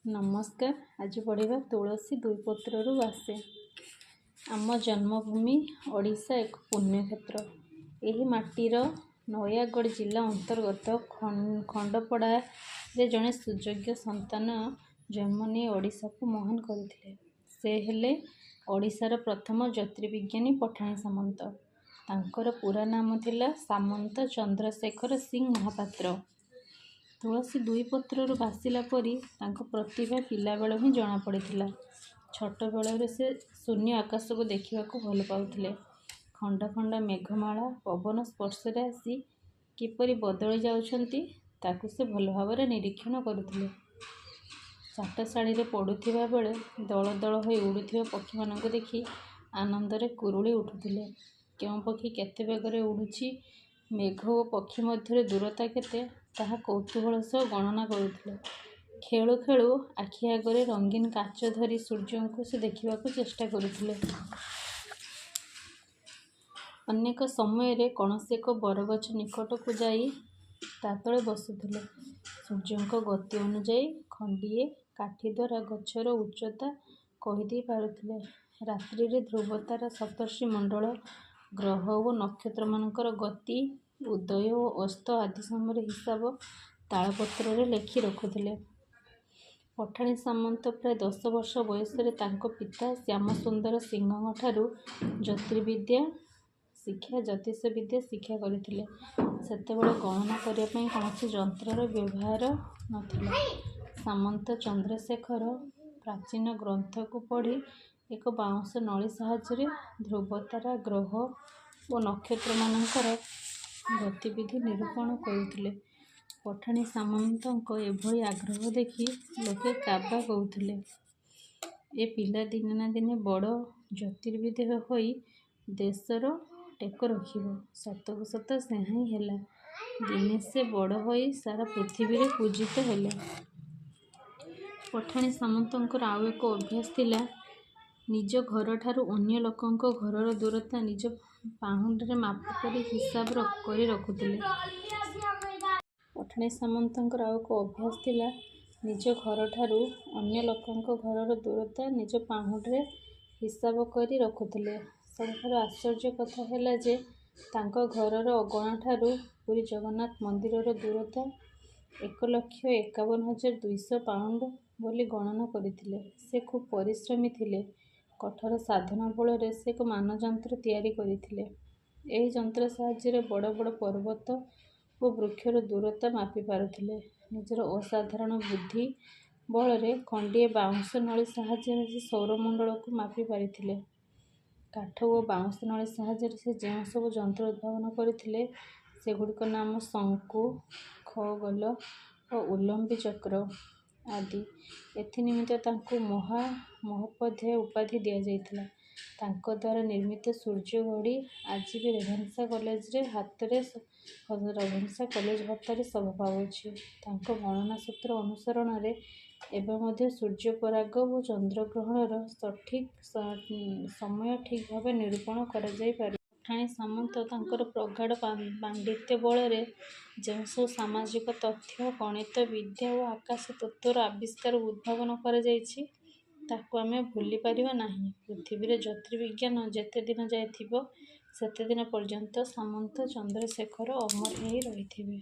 नमस्कार। आज पढ़ा तुलसी दुई पत्रु आसे। आम जन्मभूमि ओडिशा एक पुण्यक्षेत्र। यही माटीर नयागढ़ जिला अंतर्गत खंडपड़ा रे जड़े सुयोग्य संतान जन्म नहीं ओडिशा को महान करथिले। से हेले ओडिशार प्रथम ज्योतिर्विज्ञानी पठाणी सामंत। तांकर पूरा नाम थिला सामंत चंद्रशेखर सिंह महापात्र। तुलसी दुई पत्रु भासिला परी तांको प्रतिभा पिला बेल ही जना पड़िथिला। छोट बेलरे से शून्य आकाश को देखा भल पाउथिले। खंड खंड मेघमाला पवन स्पर्श आसी किपरि बदली जाउछंती ताकू से भल भाव निरीक्षण करुथिले। चाटशाड़ी रे पड़ुथिबा बेले दल दल होई उड़ुथिबा पक्षी मानक देखि आनंदरे कुरुली उठुथिले। केउ पक्षी केते बेगरे उड़ुछि, मेघ और पक्षी मध्य दूरता केते ताहा कौतूहल सह गणना करुथिले। खेलु खेलु आखि आगरे रंगीन काच धरी सूर्य को से देखा चेष्टा करुथिले। अनेक समय रे कौनसी एक बरगछ निकट को जाई तातले बसुथिले। सूर्य गति अनुजाई खंडिए काठी द्वारा गछर उच्चता कहीदे पारुथिले। रात्रि रे ध्रुवतारा सप्तर्षि मंडल ग्रह और नक्षत्र मानकर गति उदय और अस्त आदि समय हिसाब तालपत्र रे लेखि रखुथिले। पठाणी सामंत प्राय 10 वर्ष बयस पिता श्याम सुंदर सिंह ठारू ज्योतिर्विद्या शिक्षा करथिले। सेतेबेले गणना करिया पई कौनसी यंत्रर व्यवहार नथिला। सामंत चंद्रशेखर प्राचीन ग्रंथ को पढ़ी एक बाउंश नली साहाय्य ध्रुवतारा ग्रह और नक्षत्र मानकर गतिविधि निरूपण करुथिले। पठाणी सामंतक एभली आग्रह देखि लोके काबा कहूथिले। ए पिला दिने ना दिने बड़ ज्योतिर्विद होई देशर टेक रखिबो। सतकु सत सेहा हेला। दिने से बड़ होई सारा पृथ्वी रे पूजित हेले। पठाणी सामंतंकर आउ एक अभ्यास थिला निज घर ठारू अन्य लोकंक घरर दूरता निज पाहुंडरे माप करी हिसाब करी रखुथिले। पठाणी सामंतंकर आउ एक अभ्यास थिला निज घर ठारू अन्य लोकंक घरर दूरता निज पाहुंडरे हिसाब करी रखुथिले। सबठारू आश्चर्य कथा हैला जे तांको घरर अगणा ठारू पुरी जगन्नाथ मंदिरर दूरता 1,51,200 पाउंड बोली गणना करथिले। से खूब परिश्रमी थिले। कठोर साधना बल से एक मानजंत्र तैयारी करथिले। एही जंत्र साहाय्य बड़ बड़ पर्वत और वृक्षर दूरता मापि पारुथिले। निजर असाधारण बुद्धि बल खंडिए बाउंश नली साहाय्य से सौरमंडल को मापि पारिथिले। काठ और बाउंश नली साहाय्य से जो सब जंत्र उद्भावन करथिले सेगुड़िक नाम शंकु, खगोल और उल्लंबी चक्र आदि। एनिमित्त तांको महोपाध्याय उपाधि दिया जाइथिला। तांको द्वारा निर्मित सूर्य घड़ी आज भी रेभेन्सा कॉलेज हत्तारे शोभा पाउछि। तांको गणना सूत्र अनुसरण रे एवं मध्य सूर्य पराग और चंद्रग्रहणर सठिक समय ठीक भाव निरूपण करा जाई पारे। पठाणी सामंत तांकर प्रगाढ़ पांडित्य बल जो सब सामाजिक तथ्य गणित विद्या और आकाश तत्वर आविष्कार उद्भावन करा जाइछि ताकू आमे भूली पारिबा नाही। पृथ्वी रे ज्योतिर्विज्ञान जेते दिन जाय थिबो सेते दिन पर्यंत सामंत चंद्रशेखर अमर होई रहिथिबे।